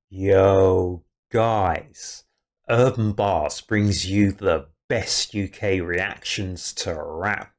Yo, guys, Urban Barz brings you the best UK reactions to rap,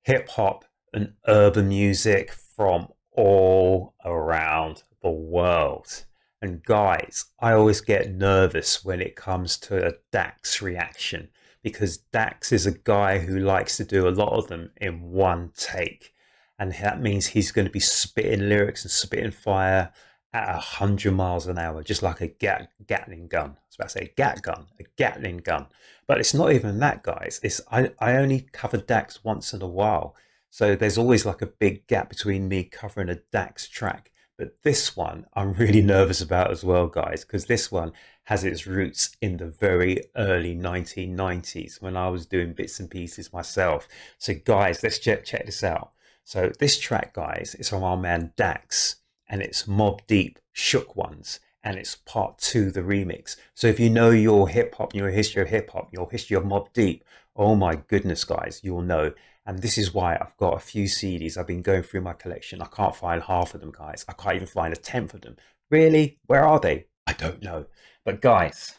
hip hop, and urban music from all around the world. And guys, I always get nervous when it comes to a Dax reaction because Dax is a guy who likes to do a lot of them in one take. And that means he's going to be spitting lyrics and spitting fire at 100 miles an hour, just like a Gatling gun. I was about to say Gat gun, a Gatling gun. But it's not even that, guys. I only cover Dax once in a while. So there's always like a big gap between me covering a Dax track. But this one I'm really nervous about as well, guys, because this one has its roots in the very early 1990s when I was doing bits and pieces myself. So guys, let's check this out. So this track, guys, is from our man Dax, and it's Mobb Deep, Shook Ones, and it's part two, the remix. So if you know your hip hop, your history of hip hop, your history of Mobb Deep, oh my goodness, guys, you'll know. And this is why I've got a few CDs. I've been going through my collection. I can't find half of them, guys. I can't even find a tenth of them. Really? Where are they? I don't know. But guys,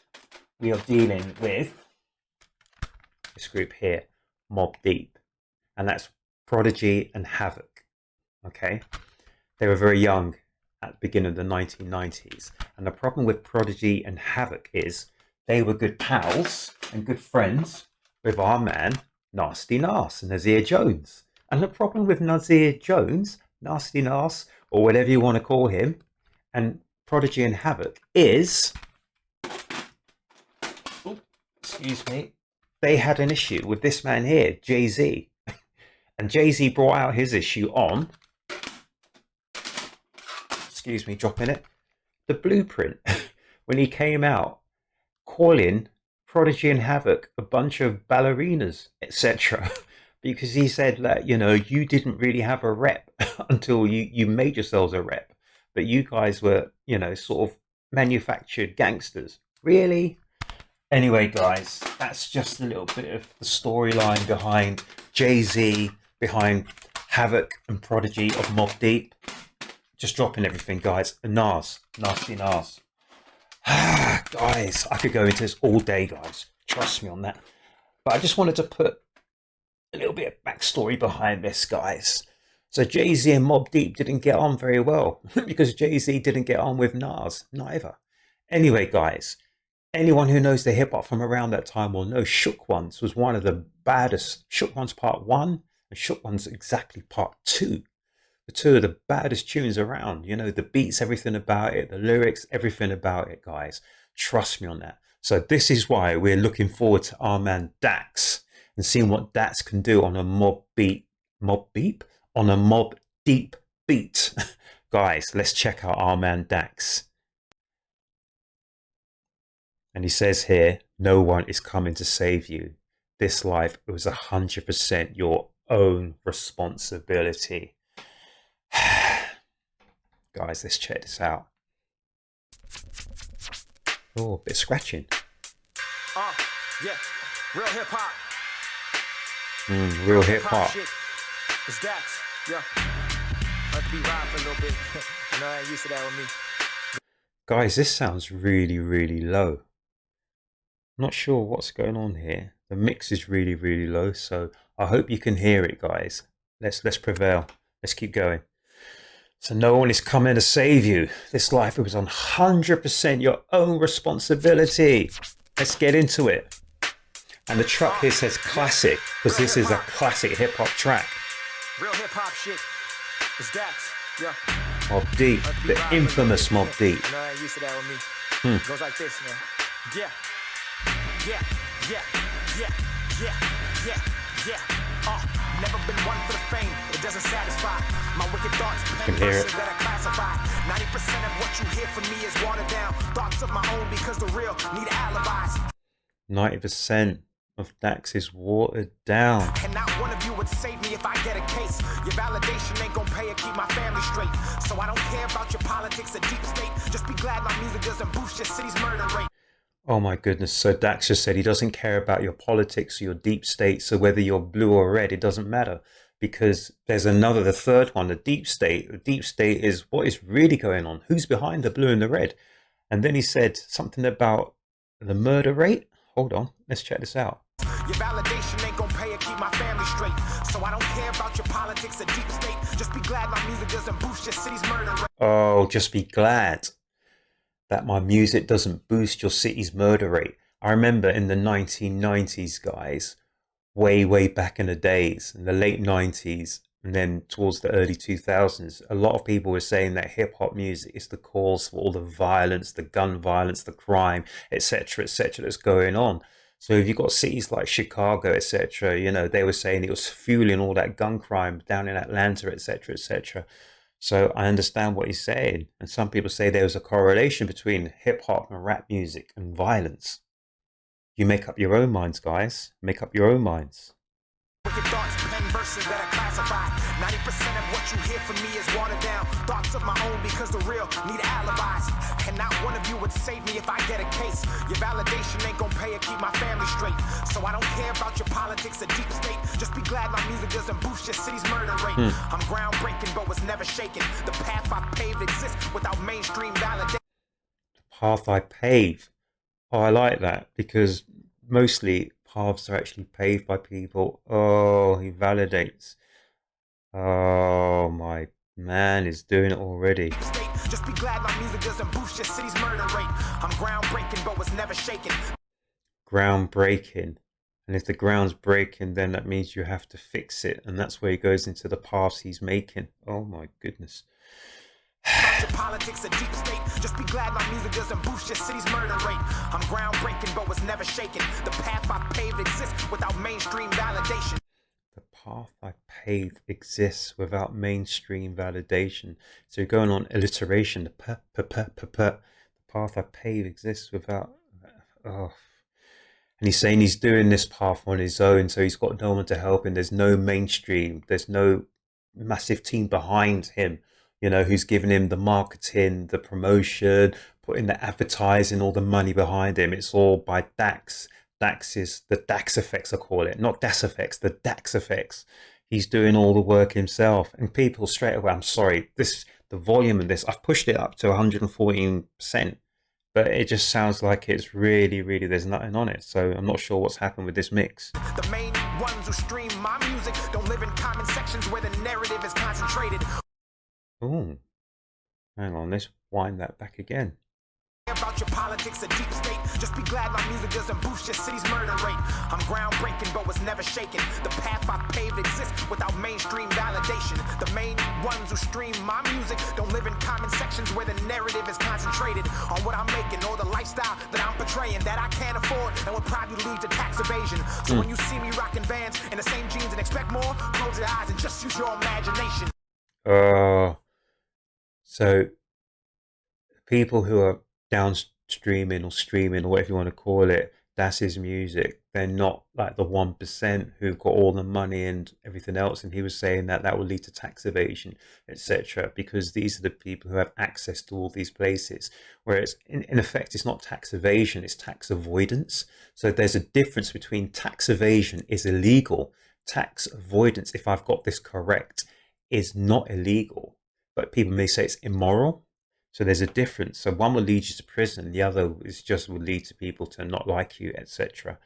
we are dealing with this group here, Mobb Deep, and that's Prodigy and Havoc. Okay, they were very young at the beginning of the 1990s, and the problem with Prodigy and Havoc is they were good pals and good friends with our man Nasty Nas and Nazir Jones. And the problem with Nazir Jones, Nasty Nas, or whatever you want to call him, and Prodigy and Havoc is, excuse me, they had an issue with this man here, Jay-Z. And Jay-Z brought out his issue on, excuse me, dropping it, the Blueprint, when he came out calling Prodigy and Havoc a bunch of ballerinas, etc. Because he said that, you know, you didn't really have a rep until you made yourselves a rep. But you guys were, you know, sort of manufactured gangsters. Really? Anyway, guys, that's just a little bit of the storyline behind Jay-Z, behind Havoc and Prodigy of Mobb Deep. Just dropping everything, guys. And Nas, Nasty Nas. Guys, I could go into this all day, guys. Trust me on that. But I just wanted to put a little bit of backstory behind this, guys. So Jay-Z and Mobb Deep didn't get on very well because Jay-Z didn't get on with Nas, neither. Anyway, guys, anyone who knows the hip hop from around that time will know Shook Ones was one of the baddest. Shook Ones Part 1 and Shook Ones exactly Part 2. The two of the baddest tunes around. You know, the beats, everything about it, the lyrics, everything about it, guys. Trust me on that. So this is why we're looking forward to our man Dax and seeing what Dax can do on a Mobb Deep, on a Mobb Deep beat. Guys, let's check out our man Dax. And he says here, no one is coming to save you. This life was 100% your own responsibility. Guys, let's check this out. Oh, a bit of scratching. Yeah, real hip hop. Real hip hop. It's Dax, yeah. I have to be rhyme for a little bit. I know I ain't used to that with me. Guys, this sounds really, really low. I'm not sure what's going on here. The mix is really, really low, so I hope you can hear it, guys. Let's prevail. Let's keep going. So no one is coming to save you. This life, it was 100% your own responsibility. Let's get into it. And the track here says classic, because this is a classic hip hop track. Real hip hop shit. It's Dax, yeah. Mobb Deep, the infamous Mobb Deep. I know I ain't used to that with me. It goes like this, man. Yeah. Never been one for the fame, it doesn't satisfy. My wicked thoughts can hear it. That I classify. 90% of what you hear from me is watered down. Thoughts of my own because the real need alibis. 90% of Dax is watered down. And not one of you would save me if I get a case. Your validation ain't gonna pay or keep my family straight. So I don't care about your politics or deep state. Just be glad my music doesn't boost your city's murder rate. Oh my goodness. So Dax just said he doesn't care about your politics or your deep state. So whether you're blue or red, it doesn't matter. Because there's another, the third one, the deep state. The deep state is what is really going on. Who's behind the blue and the red? And then he said something about the murder rate. Hold on, let's check this out. Your validation ain't gonna pay or keep my family straight. So I don't care about your politics or deep state. Just be glad my music doesn't boost your city's murder rate. Oh, just be glad that my music doesn't boost your city's murder rate. I remember in the 1990s, guys, way back in the days, in the late 90s, and then towards the early 2000s, a lot of people were saying that hip hop music is the cause for all the violence, the gun violence, the crime, etc., that's going on. So if you've got cities like Chicago, etc., they were saying it was fueling all that gun crime down in Atlanta, etc. So I understand what he's saying. And some people say there was a correlation between hip hop and rap music and violence. You make up your own minds, guys. Make up your own minds. Wicked thoughts, pen verses that are classified. 90% of what you hear from me is watered down. Thoughts of my own because the real need alibis. And not one of you would save me if I get a case. Your validation ain't gonna pay or keep my family straight. So I don't care about your politics or deep state. Just be glad my music doesn't boost your city's murder rate. I'm groundbreaking but was never shaken. The path I paved exists without mainstream validation. The path I pave. Oh, I like that because mostly paths are actually paved by people. Oh, he validates. Oh, my man is doing it already. Just be glad my music doesn't boost your city's murder rate. I'm groundbreaking but was never shaken. Groundbreaking. And if the ground's breaking, then that means you have to fix it. And that's where he goes into the paths he's making. Oh, my goodness. Your politics a deep state. Just be glad my music doesn't boost your city's murder rate. I'm groundbreaking but was never shaken. The path I paved exists without mainstream validation. The path I pave exists without mainstream validation. So you're going on alliteration. The path I pave exists without. Oh. And he's saying he's doing this path on his own, so he's got no one to help him. There's no mainstream. There's no massive team behind him, who's giving him the marketing, the promotion, putting the advertising, all the money behind him. It's all by DAX. DAX is the DAX effects, I call it, not DAX effects, the DAX effects. He's doing all the work himself. And people straight away, I'm sorry, the volume of this, I've pushed it up to 114%, but it just sounds like it's really, there's nothing on it. So I'm not sure what's happened with this mix. The main ones who stream my music don't live in comment sections where the narrative is concentrated. Oh, hang on, let's wind that back again. About your politics a deep state. Just be glad my music doesn't boost your city's murder rate. I'm groundbreaking but was never shaken. The path I paved exists without mainstream validation. The main ones who stream my music don't live in comment sections where the narrative is concentrated on what I'm making or the lifestyle that I'm portraying that I can't afford and would probably lead to tax evasion. So when you see me rocking Vans in the same jeans and expect more, close your eyes and just use your imagination. So people who are downstreaming or streaming or whatever you want to call it, that's his music. They're not like the 1% who've got all the money and everything else. And he was saying that will lead to tax evasion, etc., because these are the people who have access to all these places. Whereas in effect, it's not tax evasion, it's tax avoidance. So there's a difference between tax evasion is illegal. Tax avoidance, if I've got this correct, is not illegal. But people may say it's immoral. So there's a difference. So one will lead you to prison, the other is just will lead to people to not like you, etc.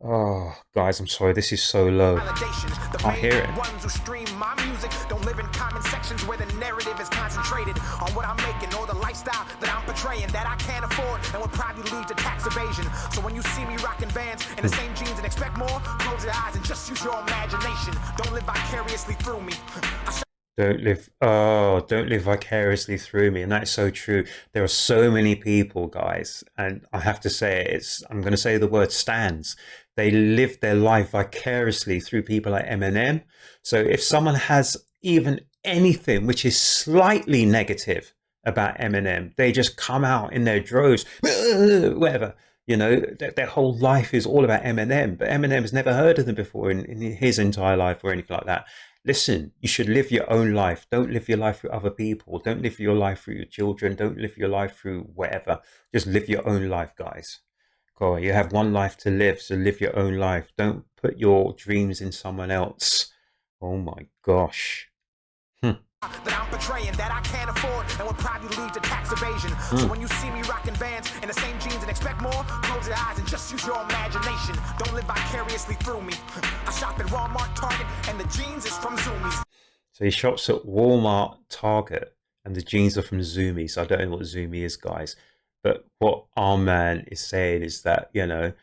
Oh, guys, I'm sorry, this is so low. I hear it. Ones who stream my music don't live in comment sections where the narrative is concentrated on what I'm making or the lifestyle that I'm portraying that I can't afford and would probably lead to tax evasion. So when you see me rocking Vans in the same jeans and expect more, close your eyes and just use your imagination. Don't live vicariously through me. Don't live vicariously through me. And that's so true. There are so many people, guys, and I have to say I'm going to say the word stands. They live their life vicariously through people like Eminem. So if someone has even anything which is slightly negative about Eminem, they just come out in their droves, whatever. Their whole life is all about Eminem, but Eminem has never heard of them before in his entire life or anything like that. Listen, you should live your own life. Don't live your life through other people. Don't live your life through your children. Don't live your life through whatever. Just live your own life, guys. God, you have one life to live, so live your own life. Don't put your dreams in someone else. Oh my gosh. That I'm portraying that I can't afford and would probably lead to tax evasion. So when you see me rocking Vans in the same jeans and expect more, close your eyes and just use your imagination. Don't live vicariously through me. I shop at Walmart, Target, and the jeans is from Zoomies. So he shops at Walmart, Target, and the jeans are from Zoomies. I don't know what Zoomie is, guys. But what our man is saying is that, you know,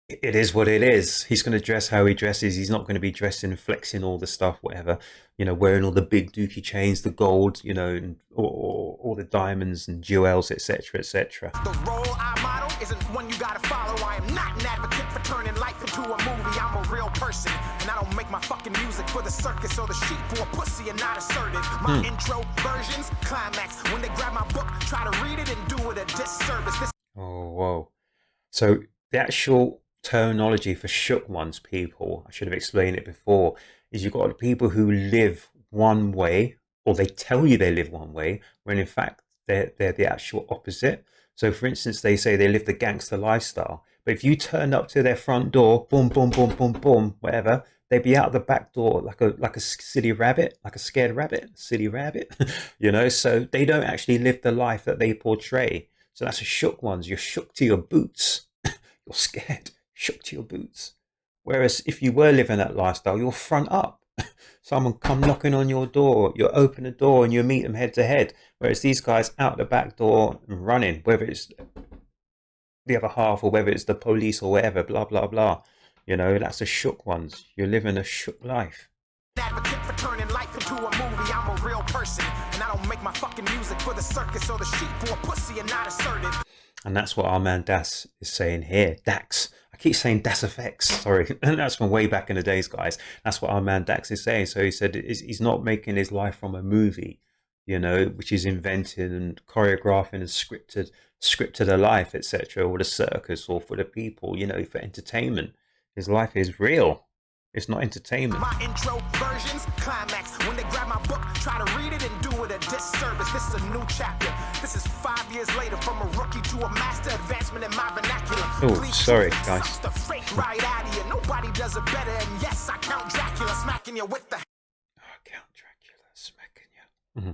it is what it is. He's going to dress how he dresses. He's not going to be dressing, flexing all the stuff, whatever, you know, wearing all the big dookie chains, the gold, you know, and all the diamonds and jewels, etc., etc. The role I model isn't one you gotta follow. I am not an advocate for turning life into a movie. I'm a real person, and I don't make my fucking music for the circus or the sheep or pussy and not assertive. My intro versions, climax. When they grab my book, try to read it and do it a disservice. Oh, whoa. So the actual terminology for shook ones, people, I should have explained it before, is you've got people who live one way, or they tell you they live one way, when in fact they're the actual opposite. So for instance, they say they live the gangster lifestyle, but if you turn up to their front door, boom, boom, boom, boom, boom, whatever, they'd be out the back door like a city rabbit, like a scared rabbit, city rabbit, you know. So they don't actually live the life that they portray. So that's a shook ones. You're shook to your boots. You're scared, shook to your boots. Whereas if you were living that lifestyle, you're front up. Someone come knocking on your door, you open the door and you meet them head to head. Whereas these guys out the back door and running, whether it's the other half or whether it's the police or whatever, blah, blah, blah. You know, that's a shook ones. You're living a shook life. Advocate for turning life into a movie. I'm a real person, and I don't make my fucking music for the circus or the sheep or pussy and not assertive. And that's what our man Das is saying here. Dax. I keep saying Das Effects. Sorry. And that's from way back in the days, guys. That's what our man Dax is saying. So he said he's not making his life from a movie, you know, which is invented and choreographing and scripted a life, etc., or the circus or for the people, you know, for entertainment. His life is real. It's not entertainment. My intro versions, climax. When they grab my book, try to read it and do it a disservice. This is a new chapter. This is 5 years later, from a rookie to a master, advancement in my vernacular. Oh, sorry, guys. The fake right out of you. Nobody does it better. And yes, I count Dracula smacking you with the. Oh, Count Dracula smacking you. Mm-hmm.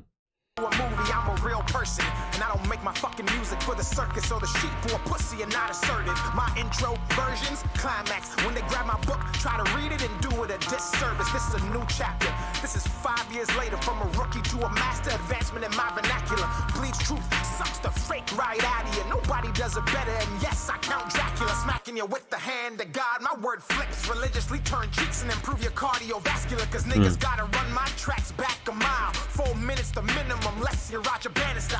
A movie, I'm a real person, and I don't make my fucking music for the circus or the sheep or pussy and not assertive. My intro versions, climax. When they grab my book, try to read it and do it a disservice. This is a new chapter. This is 5 years later, from a rookie to a master, advancement in my vernacular. Bleeds truth, sucks the fake right out of you. Nobody does it better, and yes, I count Dracula smacking you with the hand of God. My word flips religiously, turn cheeks and improve your cardiovascular, cause niggas gotta run my tracks back a mile. 4 minutes the minimum. Unless you're Roger Bannister,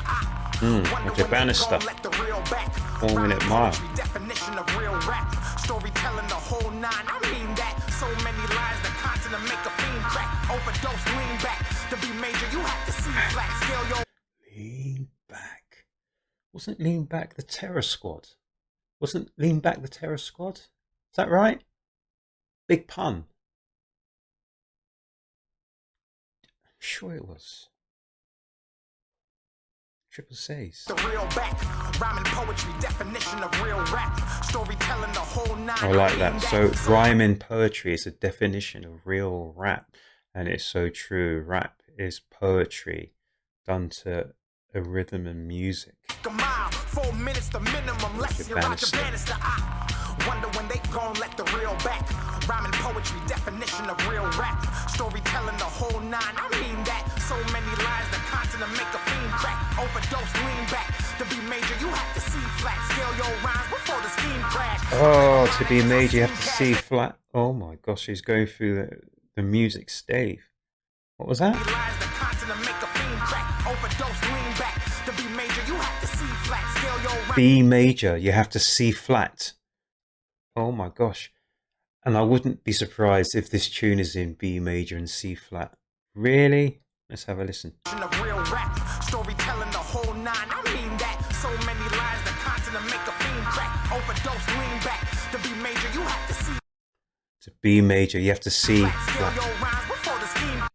Roger Bannister. 4 minute mile. Definition of real rap. Storytelling the whole nine. I mean that. So many lines, the continent make a fiend crack. Overdose, lean back. To be major, you have to see flat. Scale your. Lean back. Wasn't Lean Back the Terror Squad? Wasn't Lean Back the Terror Squad? Is that right? Big pun. I'm sure it was. Triple C's. The real back, rhyming poetry, definition of real rap, storytelling the whole nine. I like that. So rhyming poetry is a definition of real rap, and it's so true. Rap is poetry done to a rhythm and music. A mile, 4 minutes the minimum, less you're Roger Bannister. I wonder when they gon' let the real back, rhyming poetry, definition of real rap, storytelling the whole nine. I mean that. So many lines, the continent make a fiend crack. Overdose, lean back. To be major, you have to see flat. Scale your rhymes before the scheme crash. Oh, to be major, you have to see flat. Oh my gosh, he's going through the music stave. What was that? The continent make a fiend crack. Overdose, lean back. To be major, you have to see flat. Scale your rhymes. B major, you have to C flat. Oh my gosh. And I wouldn't be surprised if this tune is in B major and C flat. Really? Let's have a listen. Real rap, storytelling the whole nine. I mean that. So many lines, the continent make a fiend crack. Overdose, lean back. To be major, you have to see. To B major, you have to C flat.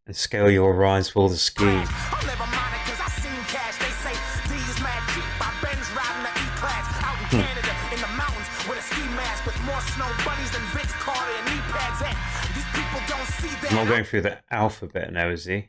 And scale your rhymes for the scheme. I'll never mind it, cause I seen cash. They say D is mad cheap. My Benz riding the E-Class out in Canada in the mountains with a ski mask with more snow bunnies than Vince Carter and knee pads at. These people don't see that. I'm not going through the alphabet now, is he?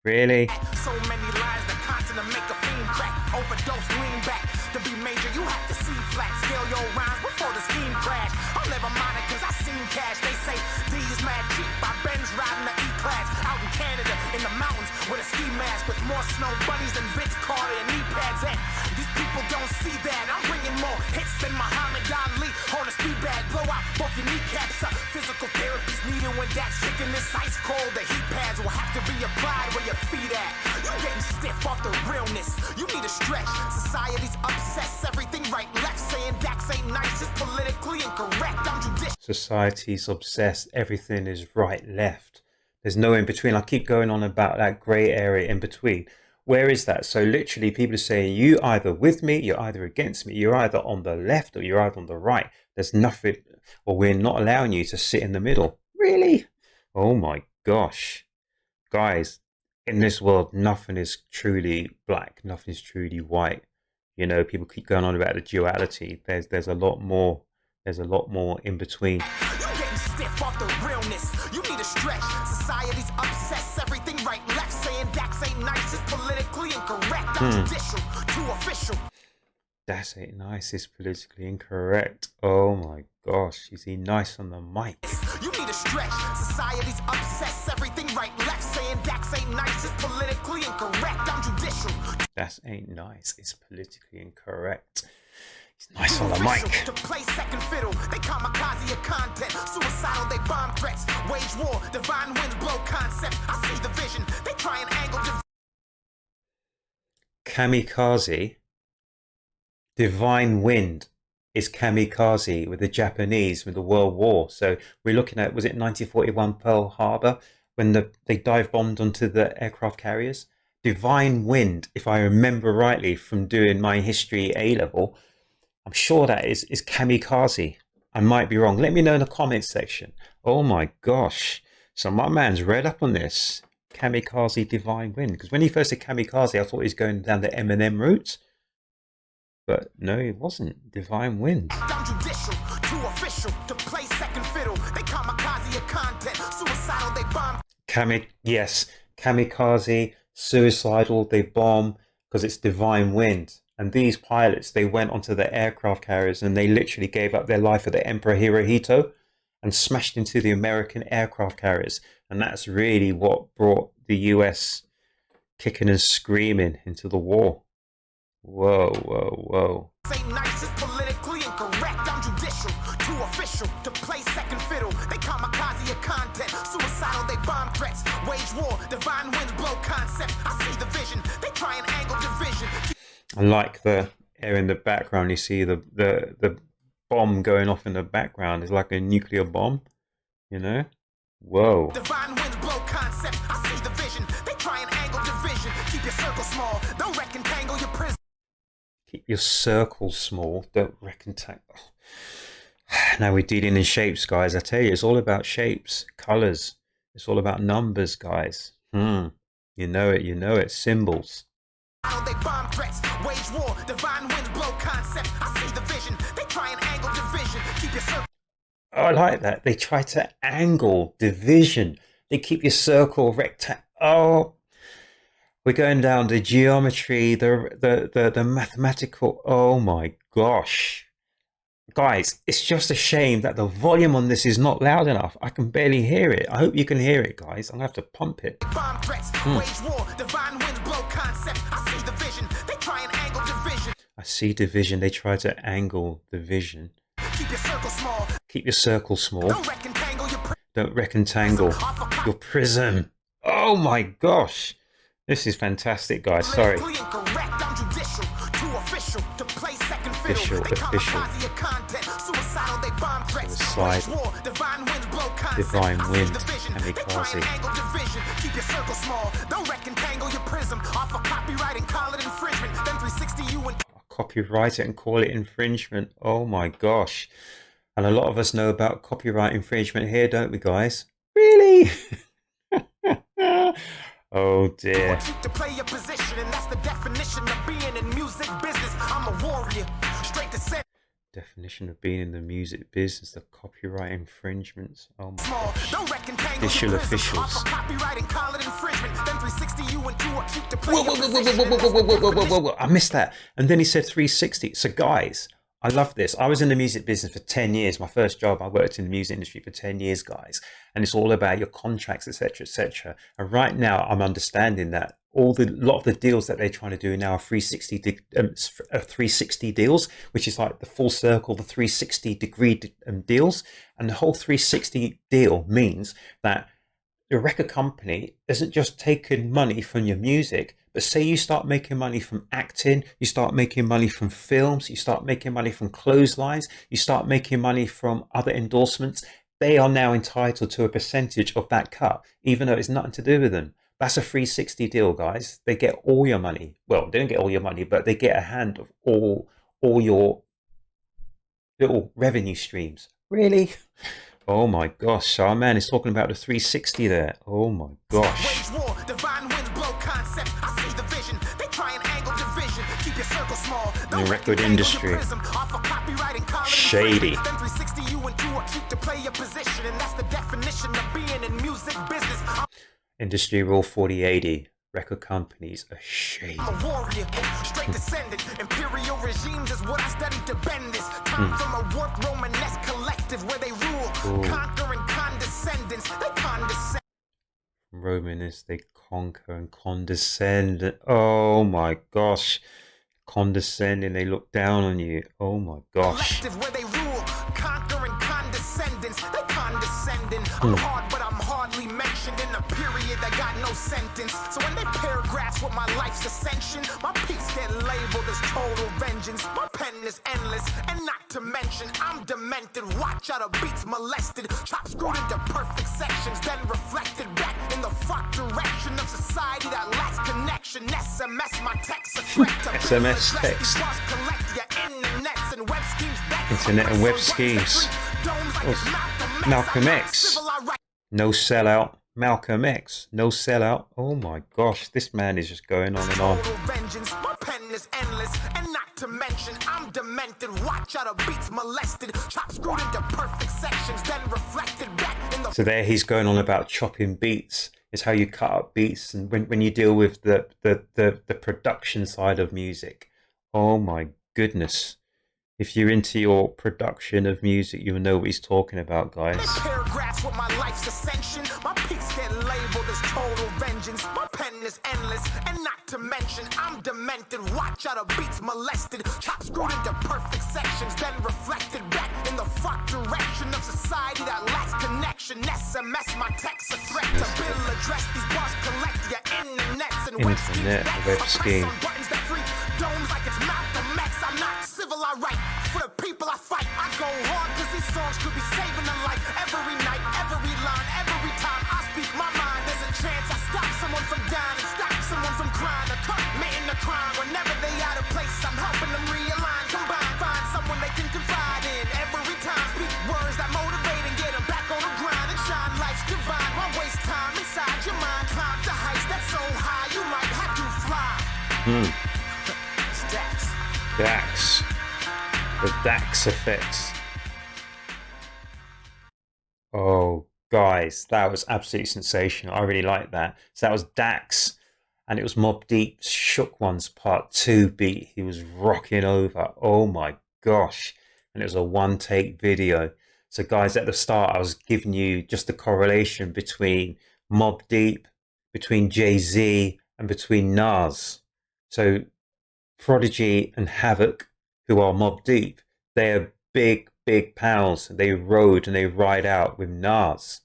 Really? So many lies, the poison to make a fiend crack. Overdose, lean back. To be major, you have to see flat. Scale your rhymes before the scheme crash. I'll never mind it cause I seen cash. They say D is mad cheap. I Benz riding the E-Class. Out in Canada, in the mountains, with a ski mask. With more snow bunnies than Vince Carter and knee pads at. These people don't see that. I'm bringing more hits than Muhammad Ali. On a speed bag, blow out both your kneecaps up. Physical therapy's needed when that's chicken is ice cold. The heat pads will have to be applied where your feet at. You're getting stiff off the realness. You need a stretch. Society's obsessed. Everything right, left. Saying Dax ain't nice. It's politically incorrect. I'm judicious. Society's obsessed. Everything is right, left. There's no in between. I keep going on about that grey area in between. Where is that? So literally people are saying you either with me, you're either against me, you're either on the left or you're either on the right. There's nothing, or we're not allowing you to sit in the middle. Really? Oh my gosh. Guys, in this world, nothing is truly black. Nothing is truly white. You know, people keep going on about the duality. There's a lot more. There's a lot more in between. You're getting stiff off the realness. You need a stretch. Society's obsessed. Everything right, left. Saying Dax ain't nice. It's politically incorrect. I'm judicial, too official. Dax ain't nice. It's politically incorrect. Oh my gosh. Is he nice on the mic? You need a stretch. Society's obsessed. Everything right, left. Saying Dax ain't nice. It's politically incorrect. I'm judicial. Dax ain't nice. It's politically incorrect. He's nice on the mic. To play second fiddle, they kamikaze your content. Suicidal, they bomb threats. Wage war, divine winds blow concept. I see the vision. They try and angle. Kamikaze. Divine wind is kamikaze with the Japanese with the World War. So we're looking at, was it 1941 Pearl Harbor when they dive bombed onto the aircraft carriers? Divine wind, if I remember rightly from doing my history A level, I'm sure that is kamikaze. I might be wrong. Let me know in the comments section. Oh my gosh. So my man's read up on this. Kamikaze divine wind. Because when he first said kamikaze, I thought he was going down the Eminem route. But no, it wasn't. Divine wind. I'm judicial, too official to play second fiddle. They kamikaze your content. Suicidal, they bomb. Yes. Kamikaze, suicidal, they bomb because it's divine wind. And these pilots, they went onto the aircraft carriers and they literally gave up their life for the Emperor Hirohito and smashed into the American aircraft carriers. And that's really what brought the US kicking and screaming into the war. Whoa, whoa, whoa. Say nice is politically incorrect. I'm judicial, too official to play second fiddle. They kamikaze your content. Suicidal, they bomb threats. Wage war, divine winds blow concept. I see the vision. They try and angle division. I like the air in the background. You see the bomb going off in the background. It's like a nuclear bomb, you know? Whoa. Divine winds blow concept. I see the vision. They try and angle division. Keep your circle small. Don't rectangle your prison. Keep your circle small. Don't rectangle. Now we're dealing in shapes, guys. I tell you, it's all about shapes, colors. It's all about numbers, guys. You know it. You know it. Symbols. They bomb threats, wage war, divine winds blow concept. I see the vision. They try and angle division. Keep your circle. Oh, I like that. They try to angle division. They keep your circle rectangle. Oh, we're going down the geometry, the mathematical. Oh my gosh, guys! It's just a shame that the volume on this is not loud enough. I can barely hear it. I hope you can hear it, guys. I'm gonna have to pump it. Bomb threats, wage war, divine winds blow concept. I see the vision. They try and angle division. I see division. They try to angle division. Keep your circle small. Keep your circle small. Don't rectangle your Don't rectangle your prism. Oh my gosh. This is fantastic, guys. Sorry. Official. Suicide. Divine wind. Kamikaze. Keep your circle small. Don't rectangle your prism. Off a copyright and call it infringement. Then 360 you and copyright it and call it infringement. Oh my gosh. And a lot of us know about copyright infringement here, don't we, guys? Really? Oh dear. To play your position, and that's the definition of being in music business. I'm a warrior. Straight to center. Definition of being in the music business, the copyright infringements. Oh my Small, gosh. no rectangles Official in prism. officials. Off of copyright and call it infringement. Then 360 you and you are keep the Whoa, player whoa, whoa, whoa, position. whoa, whoa, whoa, whoa, whoa, whoa, whoa, whoa. I missed that. And then he said 360. So guys, I love this. I was in the music business for 10 years. My first job, I worked in the music industry for 10 years, guys. And it's all about your contracts, etc., etc. And right now, I'm understanding that a lot of the deals that they're trying to do now are 360 deals, which is like the full circle, the 360 degree deals. And the whole 360 deal means that the record company isn't just taking money from your music, but say you start making money from acting, you start making money from films, you start making money from clotheslines, you start making money from other endorsements, they are now entitled to a percentage of that cut, even though it's nothing to do with them. That's a 360 deal, guys. They get all your money. Well, they don't get all your money, but they get a hand of all your little revenue streams. Really? Oh my gosh, so our man is talking about the 360 there. Oh my gosh. Wage war, divine winds blow concept. I see the vision. They try and angle division. Keep your circle small. The record industry. Shady. Then 360 you and you are keep the player position. And that's the definition of being in music business. Industry Rule 4080. Record companies are shady. I'm a warrior, straight descendant. Imperial regimes is what I studied to bend this. Come from a warped Romanesque collective where they rule, conquering condescendence. They condescend. Romanist, they conquer and condescend. Oh my gosh. Condescending, they look down on you. Oh my gosh. Collective where they rule, conquering condescendence. They condescending. I'm hard, but I'm hardly mentioned in a period that got no sentence. So when they paragraphs with my life's ascension, my peaks get labeled as total vengeance. My pen is endless, and not to mention I'm demented. Watch out of beats molested, chops screwed into perfect sections, then reflected back in the fuck direction of society that lacks connection. SMS my text, a threat to SMS text. Internet and web schemes. Malcolm X. No sellout. Malcolm X. No sellout. Oh my gosh, this man is just going on and on. My pen is endless, and not to mention I'm demented. Watch out of beats molested, chops screwed into perfect sections, then reflected back in the. So there he's going on about chopping beats. It's how you cut up beats, and when you deal with the production side of music. Oh my goodness. If you're into your production of music, you'll know what he's talking about, guys. Paragraphs with my life's ascension. My peaks get labeled as total vengeance. My pen is endless, and not to mention I'm demented. Watch out of beats molested, chops screwed into perfect sections, then reflected back in the fuck direction of society that lacks connection. SMS my text, a threat to bill address. These bars collect your internets and web schemes. Buttons that free domes like it's Malcolm X. I'm not civil, I write. For the people I fight, I go hard cause these songs could be saving a life. Every night, every line, every time I speak my mind, there's a chance I stop someone from dying and stop someone from crying or committing a crime. Whenever they out of place, I'm helping them realign, combine, find someone they can confide in. Every time, speak words that motivate and get them back on the grind and shine life's divine. Why waste time inside your mind? Climb the heights that's so high, you might have to fly. Dax. The Dax effects. Oh, guys, that was absolutely sensational. I really like that. So that was Dax, and it was Mobb Deep's Shook Ones Part 2 beat. He was rocking over. Oh my gosh. And it was a one-take video. So guys, at the start, I was giving you just the correlation between Mobb Deep, between Jay-Z, and between Nas. So Prodigy and Havoc, who are Mobb Deep, they're big pals. They rode and they ride out with Nas.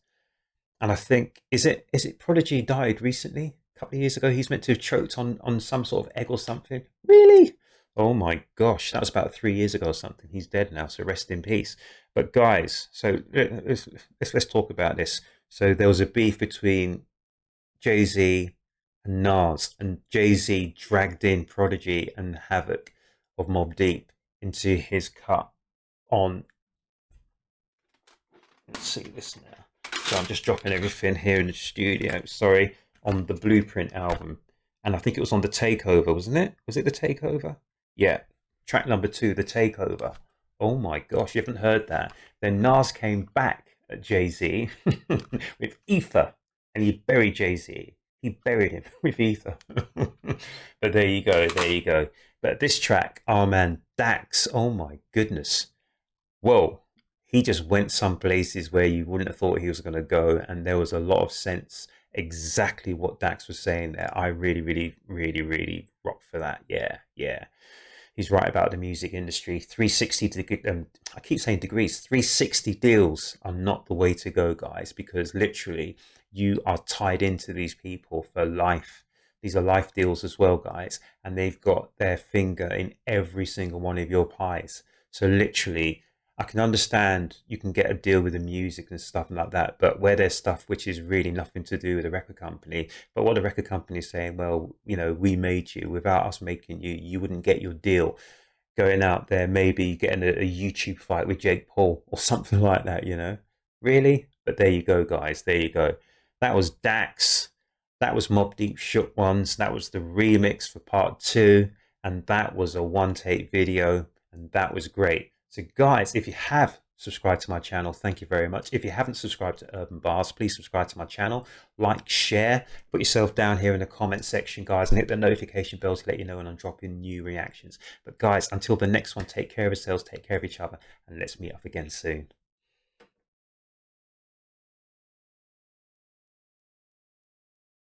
And I think, is it Prodigy died recently? A couple of years ago? He's meant to have choked on some sort of egg or something. Really? Oh my gosh, that was about 3 years ago or something. He's dead now, so rest in peace. But guys, so let's talk about this. So there was a beef between Jay-Z and Nas, and Jay-Z dragged in Prodigy and Havoc of Mobb Deep into his cut on, let's see this now. So I'm just dropping everything here in the studio, sorry, on the Blueprint album. And I think it was on The Takeover, wasn't it? Was it The Takeover? Yeah, track number 2, The Takeover Oh my gosh, you haven't heard that? Then Nas came back at Jay-Z with Ether, and he buried Jay-Z. He buried him with Ether. But there you go, there you go. But this track, oh man, Dax, oh my goodness. Whoa, he just went some places where you wouldn't have thought he was going to go, and there was a lot of sense exactly what Dax was saying there. I really, really, really, really rock for that. Yeah, yeah. He's right about the music industry. 360 I keep saying degrees. 360 deals are not the way to go, guys, because literally you are tied into these people for life. These are life deals as well, guys, and they've got their finger in every single one of your pies. So literally, I can understand you can get a deal with the music and stuff like that, but where there's stuff which is really nothing to do with the record company, but what the record company is saying, well, you know, we made you. Without us making you, you wouldn't get your deal. Going out there, maybe getting a YouTube fight with Jake Paul or something like that, you know? Really? But there you go, guys. There you go. That was Dax. That was Mobb Deep Shook Ones. That was the remix for part two. And that was a one take video. And that was great. So, guys, if you have subscribed to my channel, thank you very much. If you haven't subscribed to Urb'n Barz, please subscribe to my channel, like, share, put yourself down here in the comment section, guys, and hit the notification bell to let you know when I'm dropping new reactions. But guys, until the next one, take care of yourselves, take care of each other, and let's meet up again soon.